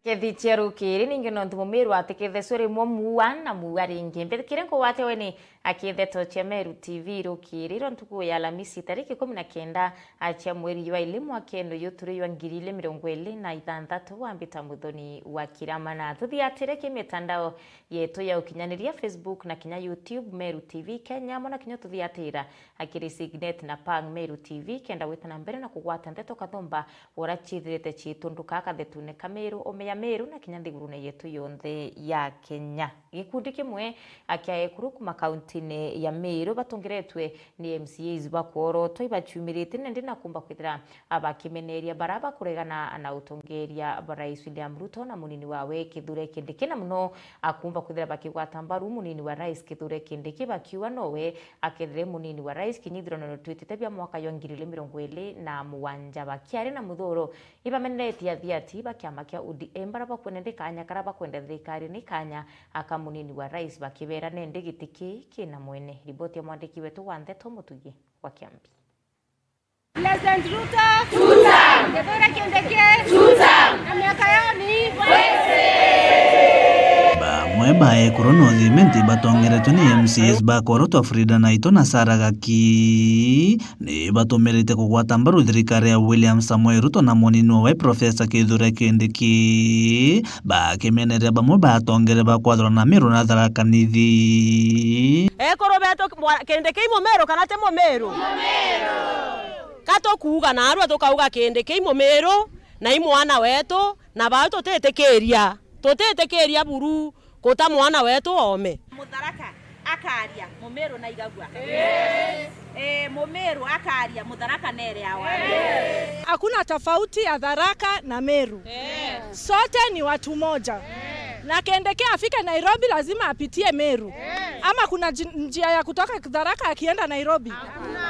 Kethicheru kiri ninge nontu mumiru atikethe suri mo muana muari inge mbethikire ko wate weni akithe cha Meru TV rukiri rontuku ya Alhamisi tariki 19 acha mweri wa elimu akendo yuturi wa 2026 wambita muthoni wa kiramana tuthiatire kimitandao yetu ya ukinyaniria Facebook na kinya YouTube Meru TV Kenya mona kinya tuthiatira akiri Signet na Pang Meru TV kenda witana mbere na kugwata ndeto kathomba urachithirite chitundu kaka thetune Kameru omeya Meru na kinya ndigurune yetu yonthe ya Kenya gikundi kimwe akiae kuruku makaunti ya Meru batongeretwe ni MCAs bakoro toibachumirite nende nakumba kwithira abakimeneria baraba kuregana na utongeria Rais William Ruto na munini wawe Kithure Kindiki na muno akumba kwithira bakigwata mbaru munini wa Rais Kithure Kindiki bakiwa nowe akethire munini wa Rais kinyithirano no twitite bya mwaka yo 2020 na muwanja bakiare na muthoro ibameneretie athiati bakiama kia ODM baraba kwenende kanya karaba kwenda thirikari ni kanya akamunini wa Rais bakibera nende gitiki kina mwene riboti ya mwandiki wetu wa Ndeto Mutugi wa Kiambi. President Ruto tuta Kithure Kindiki tuta na miaka yao ni bamwe bae kuronothi menti batongeretwe ni MCAs bakorotwa Frida Naito na Sarah Gaki ni batumirite kugwata mbaru thirikari ya William Samoei Ruto na munini wa Professor Kithure Kindiki bakimeneria bamwe batongere bakwathwa na Meru na Tharaka Nithi ekoro beto Kindiki imo Meru kana te mo Meru kato kuuga na arwa tukauga Kindiki imo Meru na imwana wetu na ba tutetekeria buru kota mwana wetu ome Mutharaka akaria Mumeru na igagwa Mumeru akaria Mutharaka nere awa hakuna tofauti ya Tharaka na Meru sote ni watu moja na Kindiki afike Nairobi lazima apitie Meru ama kuna njia ya kutoka Tharaka akienda Nairobi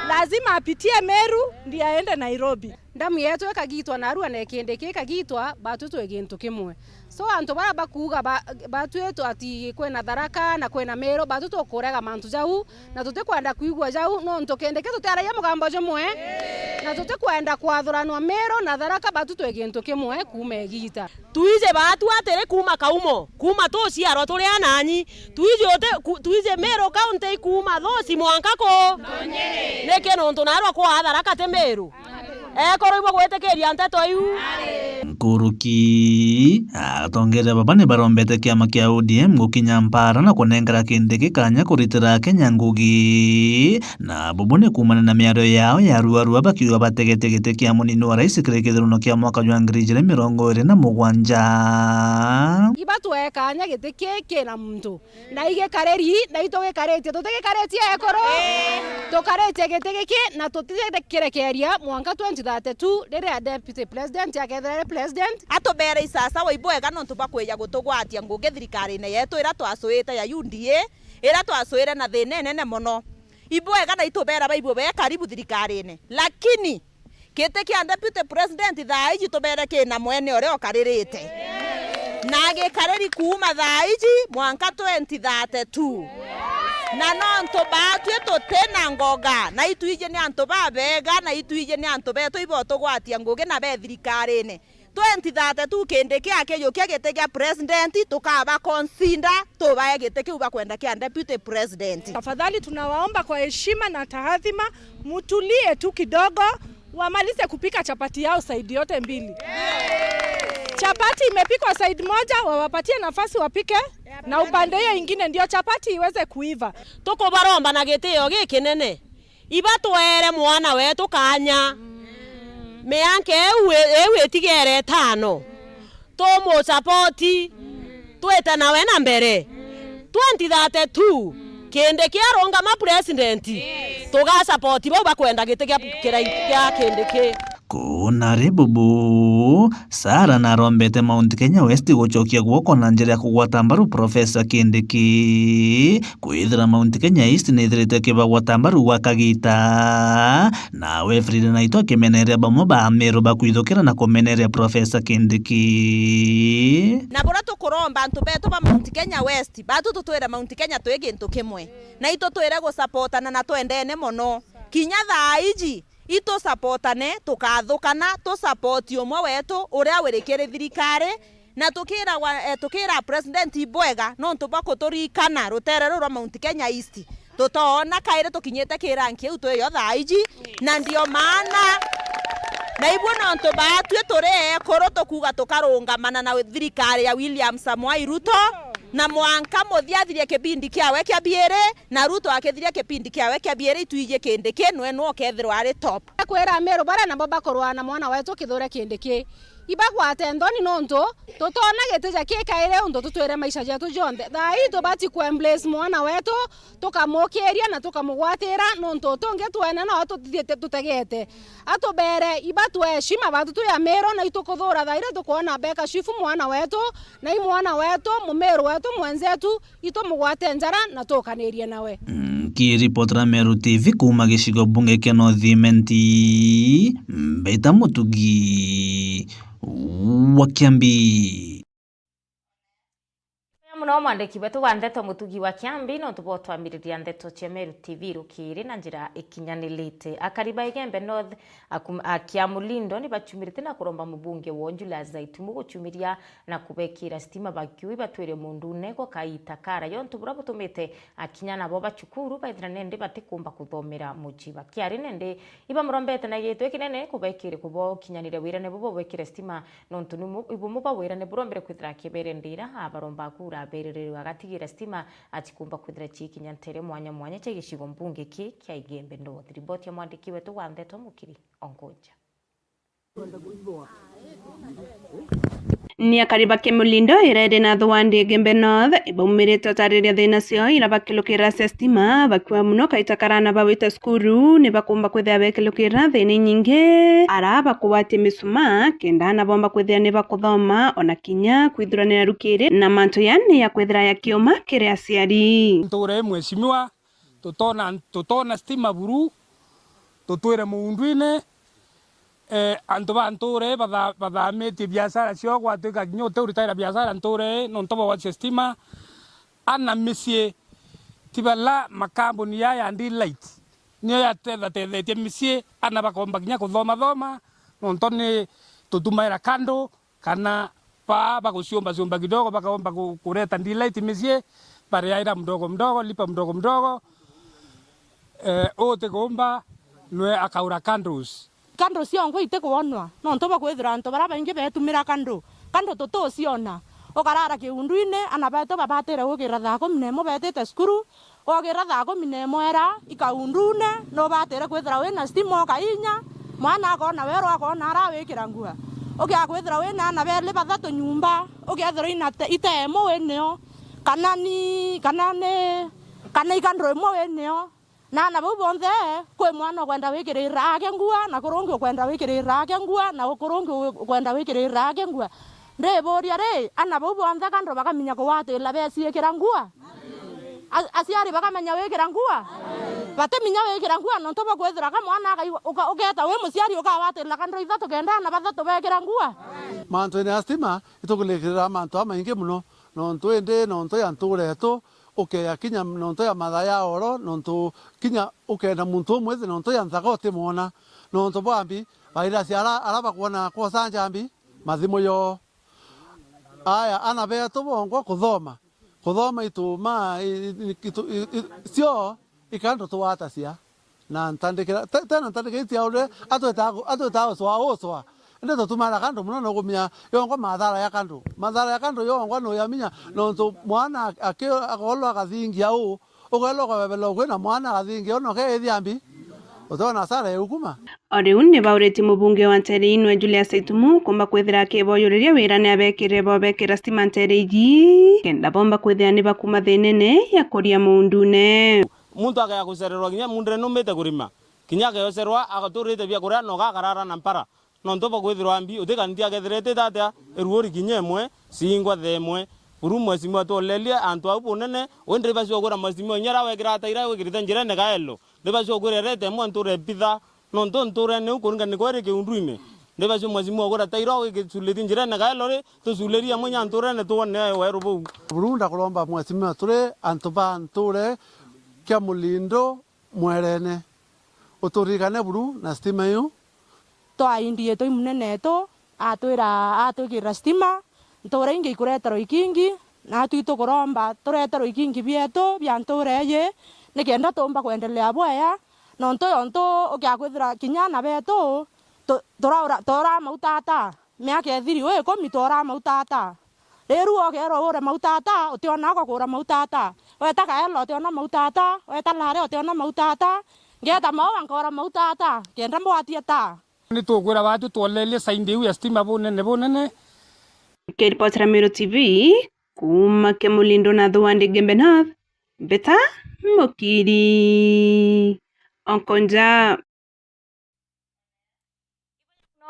lazima apitie Meru ndiye aende Nairobi ndamu yetu ekagitwa na arua na Kindiki ekagitwa batutu egintu kimwe so antu bara bakuga batu yetu ati kwena Tharaka na kwena Meru batutu kurega mantu jau na tutikwenda kuigwa jau no ntu Kindiki tutaraia mugambo jumwe na tutikwenda kwathuranwa Meru na Tharaka batutu egintu kimwe kuma egita tuije batu atere kuma kaumo kuma tociaro turi ananyi tuije Meru county kuma thoci mwankako neke nontu narwa kwa Tharaka te Meru ekoroibwa gwetekeria nteto iu Nkuruki atongere baba ni barombete kiama kia ODM gukinya mpara na kunengera Kindiki kanya kuritira Kenya ngugi na bubone kumana na miario yao ya ruarua bakiuga bategetegete kia munini wa Rais kire githurano kia mwaka wa 2027 ibatu ekanya gitiki na muntu na ige kareri na itogekarete tutegekarete ekoro tukarete gitiki na tutitegekerekeria mwanka 2032 rere deputy president yakethera president atobere isasa waibwega no tubakweya gutugwatia nguge thirikari ne yetu ira twasuite ya UDA ira twasuire na thine nene muno ibwega na itobera baibo be karibu thirikari ne lakini kete kia deputy president thaiji tobere kina mwene ore okaririte nage kareri kuma thaiji mwanka 2032 na nonto batwe totena ngoga na ituije ni anto babega na ituije ni anto beto iboto gwatia nguge na be thirikari ne 2032 Kindiki akeyo kegete kia president tukaba consider tobaye gete kiuba kwenda kia deputy president. Tafadhali tunawaomba kwa heshima na tahadhima mutulie tu kidogo wamalize kupika chapati yao side yote mbili chapati imepikwa side moja wawapatie nafasi wapike na upande hiyo ingine ndio chapati iweze kuiva tuko baromba na gitio gikinene ibatwere mwana wetu kanya meanke ewe tigere tano tomo sapoti tweta nawe na mbere 2032 Kindiki aronga ma president tuga support bo bakwenda gitikia kira Kindiki kuna ribubu Sara na rombete Mount Kenya West gucokia guoko na njira ya kugwata mbaru Professor Kindiki kwithira Mount Kenya East ni thirite kibagwata mbaru gwa Kagita nawe Frida Naito akimeneria bamwe ba Meru bakwithukira na kumeneria Professor Kindiki na bora tukuromba antu beto ba Mount Kenya West batu tutwira Mount Kenya twegintu kimwe na ito twire go supportana na twendene muno kinya thaiji ito supportane tukathukana tu support umwe wetu uria wirikire thirikari na tukira president Ibwega no ntuba kuturikana rutere rwa Mount Kenya East tutona kaire tukinyete kiranki eu tuyo thaiji na ndio maana na ibu no ntuba tue tore koro tukuga tukarungamana na thirikari ya William Samoei Ruto na mwanka muthiathirie kibindi kiawe kia biere na Ruto akithirie kibindi kiawe kia biere ituije kindi kinwe no kethirwa ari top kwera Meru bara na baba korwa na mwana wetu kithure kindi ki ibagwate ndoni nonto tutona gitija kikaire undu tutwire maisha yetu jonde thai tubati ku embrace mwana wetu tukamokeria na tukamugwatira nonto tonge twene no tutithiete tutegete atubere ibatu heshima batu tu ya Meru na itukuthura thaire tukuona beka shifu mwana wetu na i mwana wetu mumeru wetu mwenzetu itumugwate njara na tukanirie nawe. Kiripotera Meru TV kuma gicigo bunge kia North-Imenti Mbeta Mutugi wa Kiambi. Muno mwandiki wetu wa Ndeto Mutugi wa Kiambi no tubo twambiriria Ndeto cia Meru TV rukiri na njira ikinyanilite akariba igembe North akiamulindo ni bachumirite na kuromba mubunge wa Julius Zaitumu guchumiria na kubekira stima bakiwi batwire mundu nego kaita kara yontu bura butumite akinyana bo bachukuru baithira nende batikumba kuthomera mujiba kiari nende iba murombete na gitu kinene kubekire kubo kinyanire wirane bo bekire stima nontu numu ibumu ba wirane burombere kwithira kibere ndira abaromba kura bererero agatigira stima atikumba kwithira chikinyantere mwanya chegicigo mbunge ki kia igembe North. Riboti ya mwandiki wetu wa Ndeto Mukiri Ongoja. Ni akariba Kemulindo irede na thwandi Gembe North ibaumirite tariria thina cio ira bakilukira sestima bakiwa muno kaitakarana bawite skuru ni bakumba kwithia bekilukira thina nyingi ara bakuwati misuma kenda na bomba kwithia ni bakuthoma ona kinya kwithuranira rukiri na mantu yani ya kwithira ya kioma kiri aciari nture mweshimiwa tutona stima buru tutwire muundwine antu banture bathamite biashara cio gwatuika nyote uritaira biashara nture no ntobo wa stima ana misie tibala makambuni ya ndi light niyo ya tethetie misie ana bakomba kinya kuthoma no ntone tutumaira kando kana baguciomba kidogo bakaomba kureta ndi light misie bare yaira mdogo lipa mdogo ote komba nwe akaura candles kando ciongo ite kuonwa no ntoba kwithira nto bara baingi betumira kando toto ciona okarara kiunduine ana beto babatire ugira thako minemo betete skuru ogira thako minemo era ikaundune no batire kwithira wina stimo kainya mwana akona wero akona ara wikira ngua ogia kwithira wina na bele bathatu nyumba ogia thira ina itemo weneo kana ikandro mo weneo na bo bonde kwe mwana kwenda wikirira ake ngua na kurungi kwenda wikirira ake ngua na kurungi kwenda wikirira ake ngua ndeboria re ana bo bonde kandro bakaminya kwate la besi yekira ngua asiari bakamenya wikira ngua bateminya wikira ngua no ntoba kwethira ka mwana uketa we musiari ukawate la kandro ithatu kenda na bathatu bekira ngua mantu ni astima itukulekira mantu amaingi muno no ntwende no ntoya ntureto ya kinya nonto ya madaya oro nonto kinya na muntu mwezi nonto ya nzagote mona nonto bambi baira ciara araba kuona kwa sanjambi mathimo yo aya ana beto bongo kuthoma ituma cio ikando tuwata cia na ntandikira tena ntandikira tia ore atweta oswa ndeto tumara kando muno no gumya yongo madhara ya kando yongo no yaminya nonto mwana akolo akathingia u ugelo kwebelo kwina mwana akathingia ono ke thiambi utona sara yukuma Oriu ni baureti mubunge wa Ntere Inwe Julius Zaitumu kumba kwithira kiboyuriria wira ni abekire bobekira stima Ntere iji kenda bomba kwithia ni bakuma thenene ya kuria mundune muntu akaya kusererwa kinya mundre no mete kurima kinya akayoserwa akaturite bia kuria no gakarara na mpara no ntoba kwithirwa ambi utika ndia gethirete tata eruori kinyemwe singwa themwe urumwe simwa to lelia antu au bunene wendre basio gura masimo nyara wekira taira wekirita njira ne gaelo ne basio gura rete mo nture pitha no ntonture ne ukuringa ne kwere ke unduime ne basio masimo gura taira wekitsuleti njira ne gaelo re to suleria mo nyanture ne to ne weru bu burunda kulomba mwasimo ture antuba nture kya mulindo mwerene uturikane buru na stima yo to aindie to munene to atwira atwikira stima nture ingi ikuretero ikingi na tu tukuromba turetero ikingi bietu bia nture ye nikenda tumba kuendelea bwaya nonto yonto ukiakwithira kinyana betu tora mautata miaka ethiri we komi tora mautata riru ogero ure mautata utiona ko kura mautata weta kaelo utiona mautata weta lare utiona mautata ngeta mawa nkora mautata kenda mwatieta ni tukwira batu twolele saindi ya stima bonene Kiripotera Meru TV kuma Kemulindo na Thuwandi Gembe North Beta Mukiri Onkonja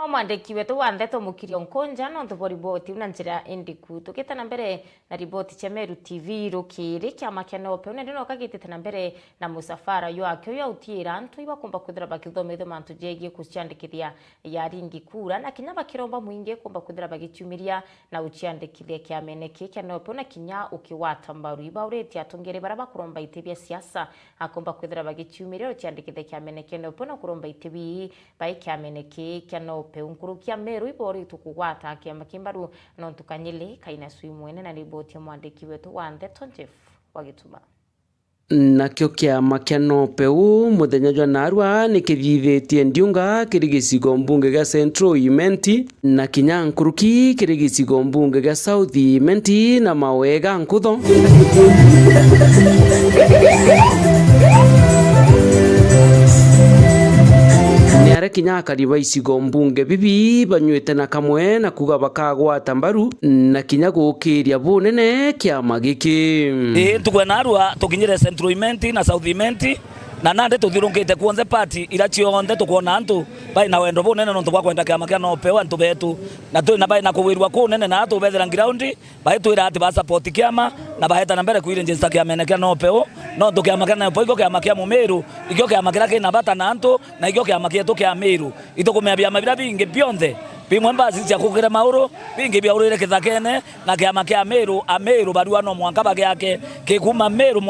no mwandiki wetu wa Ndeto Mukiri Onkonja no ntubori riboti una njira indiku tukita na mbere na riboti cha Meru TV rukiri kiama kia nope una ndino kagitite na mbere na musafara yo akyo ya utira antu ibakumba kuthira bakithomithio mantu jegie kuciandikithia ya ringi kura na kinya bakiromba mwingi kumba kuthira bagichumiria na uciandikithia kiameneke kia nope una kinya ukiwata mbaru ibaureti atongere baraba kuromba itebia siasa akumba kuthira bagichumiria uciandikithia kiameneke nope una kuromba itebi bai kiameneke kia nope unkurukia Meru ibori tukugwata kiama kimbaru no tukanyile kaina sui mwene na riboti ya mwandiki wetu wa Ndeto Jeff Wagituma nakio kiama kia nopeu muthenya jwa narua ni kithithitie ndiunga kiri gicigo mbunge gia Central Imenti na kinya nkuruki kiri gicigo mbunge gia South Imenti na mawega nkutho niare kinya kariba icigo mbunge bibi banywete na kamwe na kuga bakagwata mbaru na kinya gukiria bunene kiama giki tukwe narua tukinyire Central Imenti na South Imenti na nande tuthirungite kuonze party ira cionde tukuona antu bai na wendo bunene no tukwa kwenda kiama kia nopewa antu betu na tu na bai na kuwirwa kunene na atu bethera ground bai twira ati ba support kiama na baheta na mbere kuire njista kia mene kia nopeo no tukiama kia nopewa iko kiama kia Mumeru iko kiama kia kina bata na antu na iko kiama kia tukia Meru itukumea biama bila bingi bionde bimwe mbazi cia kugire mauro bingi bia urire kithakene na kiama kia Meru Ameru barua no mwanka bage yake kikuma Meru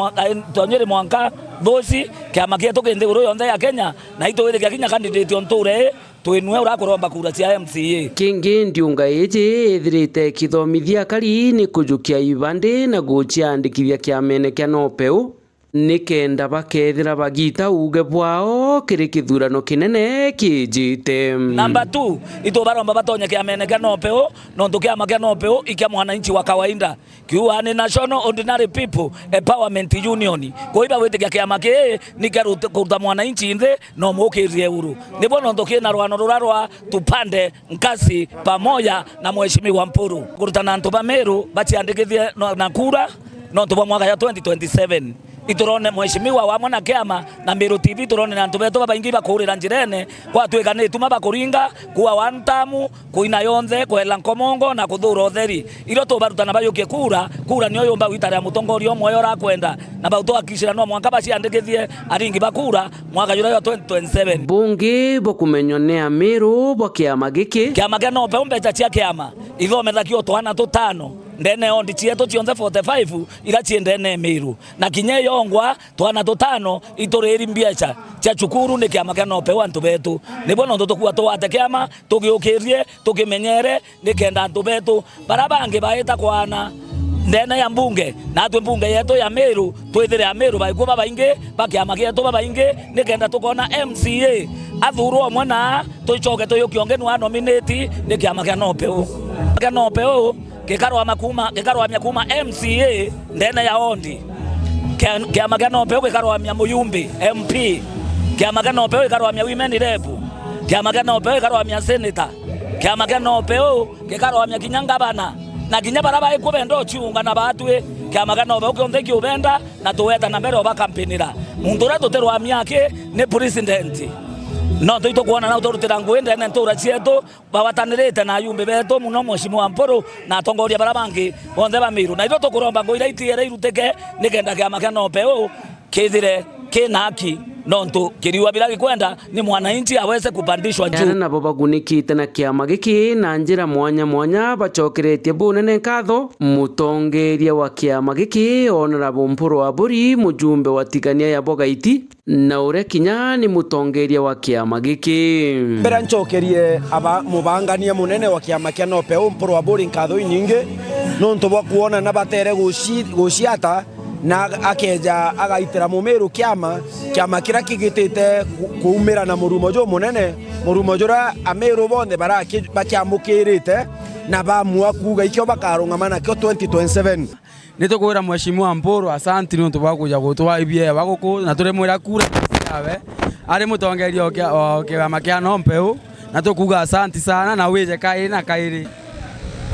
tonyere mwanka bosi kiama kia tukende uro yonde ya Kenya na ito wile kia kinya candidate onture tuinwe urakuromba kura cia MCA kingi ndiunga iji ithirite kithomithia kari ni kujukia ibande na guciandikithia kiamene kia nopeu nikenda bakethira bagita uge bwao kiri kithurano kinene kijite. Number 2 ito baromba batonye kiamene kia nopeu no tukiama kia nopeu ikia mwananchi wa kawaida kiwa ni National Ordinary People Empowerment Union koiba wete kia kiama ke ni kuruta mwananchi inde no mukirie uru ndipo no tukiena rwano rurarwa tupande nkasi pamoja na mheshimiwa Mpuru kuruta na ntoba Meru baciandikithie na kura no tuba mwaka ya 2027 iturone mheshimiwa wa mwana kiama na Meru TV turone na ntu betu baingi bakurira njirene kwa twikane tuma bakuringa kuwa wantamu kuina yonze kwela nkomongo na kuthura utheri iro tubaruta na bayukie kura niyo yomba witara ya mutongorio mwoyo ra kwenda na bauto akishira no mwanka baciandikithie aringi bakura mwaka yura ya 2027 bungi bokumenyonea Meru bokiama giki kiama kia nope umbecha cia kiama ithomethakio twana tutano ndene ondi chieto chionze 45 ila chiendene Meru na kinye yongwa twana tutano itoreri mbiecha cha chukuru ni kiama kia nope antu betu nibo no tukuwa twate kiama tugiukirie tukimenyere nikenda antu betu barabange baita kwana ndene ya mbunge na atwe mbunge yetu ya Meru twithire ya Meru baikuba baingi bakiama gietu baingi nikenda tukona MCA athurwo mwana tuicoke tuyukiongenwa nominate ni kiama kia nopeu kikarwa kuma MCA ndene ya ondi kiama kia nopeu kikarwa mya muyumbi MP kiama kia nopeu kikarwa mya women rep kiama kia nopeu kikarwa mya senator kiama kia nopeu kikarwa mya kinyanga bana na kinya baraba ikubendo chiunga na batwe kiama kia nopeu kionde kiubenda na tuweta na mbere oba kampenira mundu ra tuterwa myake ni president no tuito kuona na utorutira ngwende na ntura cietu bawatanirite na yumbe betu muno mheshimiwa Mpuru na atongoria barabangi bonthe ba Meru na ito tukuromba ngoira itiere iruteke nikenda kiama kia nopeu kithire kinaki nontu kiriwa bila kwenda ni mwananchi aweze kupandishwa juu. Nabo bagunikite na kiama giki na njira mwanya mwanya bacokeretie bunene nkatho mutongeria wa kiama giki Honorable Mpuru wa Buri mujumbe wa tigania ya Bogaiti na ure kinya ni mutongeria wa kiama giki. Mbera ncokerie aba mubangania munene wa kiama kia Nopeu Mpuru wa Buri nkatho inyingi nontu bwa kuona na batere guciata na akeja agaitira mumiru kiama kira kigitite kuumira na murumo jo munene murumo jora amiru bonde bara bakiamukirite na bamua kuga ikyo bakarungamana kyo 2027 nitukwira mheshimiwa Mpuru asanti nontu bwa kuja gutwa ibie baguku na turi mwira kura yawe ari mutongeria o kiama kia Nopeu na tukuga asanti sana na wije kai na kairi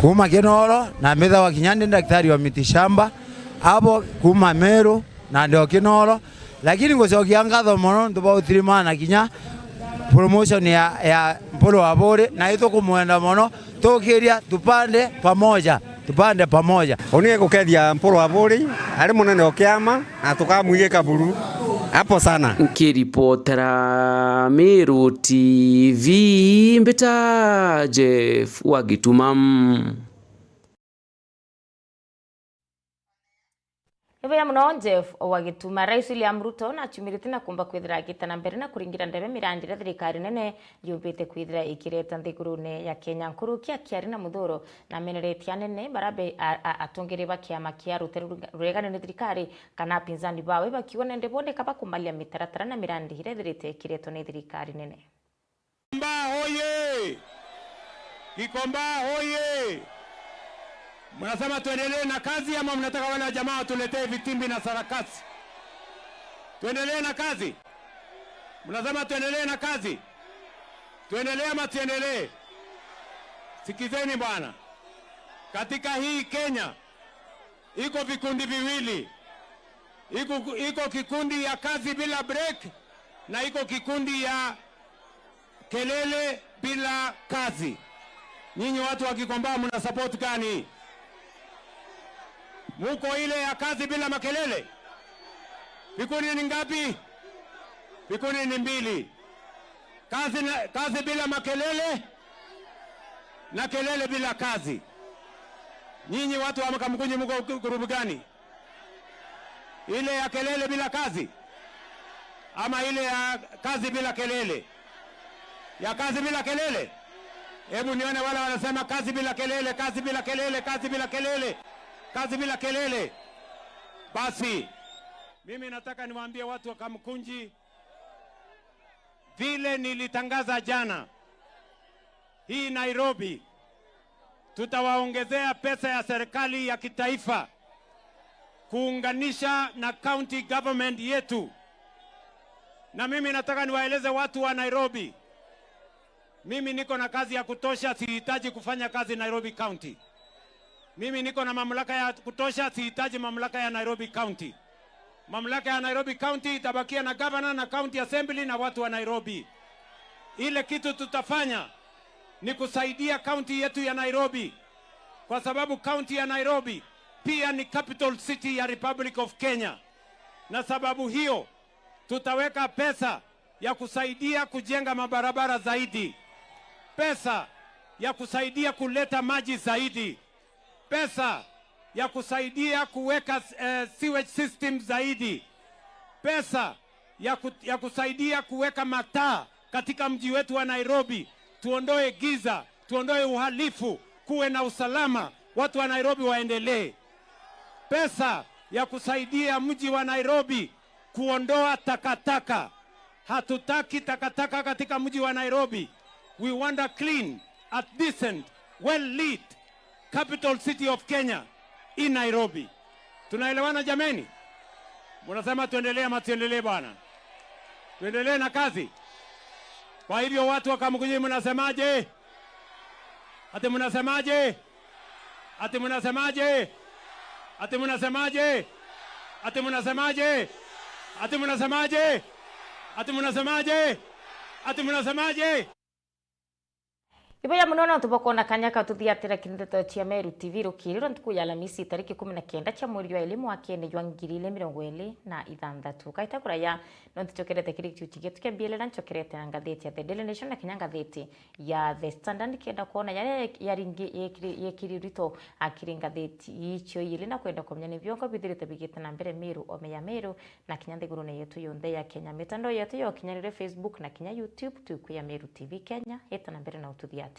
kuma Kinoro na mitha wa Kinyandi daktari wa mitishamba abo kuma Meru na ndio Kinoro, lakini ngocokia ngatho mono nduba uthirimana kinya promotion ya Mpuru wa Buri na ito kumwenda mono tukiria tupande pamoja onie gukethia Mpuru wa Buri ari munene wa kiama na tukamwigika buru hapo sana. Nkiripotera Meru TV mbita Jeff Wagitumam. Hivyo ya mno Jeff Wagituma. Rais William Ruto na chumiriti na kumba kwithira agitana mbere na kuringira ndebe mirandire thirikari nene yumbite kwithira ikireta nthigurune ya Kenya nkuru kiari na muthuro na meneretia nene barabe atongere bakiama kia ruregane ni thirikari kana pinzani bawe bakiwa nende bonde kaba kumalia mitaratara na mirandire thirite ikireto ni thirikari nene. Kikomba hoye! Kikomba hoye! Mnasema tuendelee na kazi ama mnataka wale jamaa watuletee vitimbi na sarakasi? Tuendelee na kazi? Mnasema tuendelee na kazi? Tuendelee ama tuendelee? Sikizeni bwana. Katika hii Kenya iko vikundi viwili. Iko kikundi ya kazi bila break na iko kikundi ya kelele bila kazi. Nyinyi watu wa Kikomba mna support gani? Muko ile ya kazi bila makelele? Vikundi ni ngapi? Vikundi ni mbili. Kazi bila makelele na kelele bila kazi. Nyinyi watu wa Mkamkunji mko grupu gani? Ile ya kelele bila kazi ama ile ya kazi bila kelele? Ya kazi bila kelele? Hebu nione wale wanasema kazi bila kelele, kazi bila kelele, kazi bila kelele, kazi bila kelele. Basi mimi nataka niwaambie watu wa Kamkunji, vile nilitangaza jana, hii Nairobi tutawaongezea pesa ya serikali ya kitaifa kuunganisha na county government yetu. Na mimi nataka niwaeleze watu wa Nairobi, mimi niko na kazi ya kutosha, sihitaji kufanya kazi Nairobi County. Mimi niko na mamlaka ya kutosha, sihitaji mamlaka ya Nairobi County. Mamlaka ya Nairobi County itabakia na governor na county assembly na watu wa Nairobi. Ile kitu tutafanya ni kusaidia county yetu ya Nairobi, kwa sababu county ya Nairobi pia ni capital city ya Republic of Kenya. Na sababu hiyo tutaweka pesa ya kusaidia kujenga mabarabara zaidi, pesa ya kusaidia kuleta maji zaidi, pesa ya kusaidia kuweka sewage system zaidi, pesa ya kusaidia kuweka mataa katika mji wetu wa Nairobi, tuondoe giza, tuondoe uhalifu, kuwe na usalama, watu wa Nairobi waendelee. Pesa ya kusaidia mji wa Nairobi kuondoa takataka. Hatutaki takataka katika mji wa Nairobi. We want a clean, a decent, well-lit capital city of Kenya in Nairobi. Tunaelewana jameni? Mnasema tuendelee ama tuendelee bwana? Tuendelee na kazi. Kwa hivyo watu wa Kamkunji mnasemaje? Ati mnasemaje? Ati mnasemaje? Ati mnasemaje? Ati mnasemaje? Ati mnasemaje? Ati mnasemaje? Ati mnasemaje? Iboya munono tubakona kanyaka tuthiatira kindeto cia Meru TV rukiriro ntuku ya Alhamisi tariki 19 cia mweri wa elimu wa kende jwa 2026 kaita kuraya no tuchokerete kirikitu kigetu kia bielera nchokerete na ngatheti ya The Daily Nation na kinya ngatheti ya The Standard kenda kuona yale yaringi yekiririto akiri ngatheti icho yili na kwenda komenya ni vyongo bithirite bigite na mbere Meru omeya Meru na kinya thigurune yetu yonthe ya Kenya mitandao yetu yo kinyarire Facebook na kinya YouTube tukuya Meru TV Kenya eta na mbere na ututhiatira.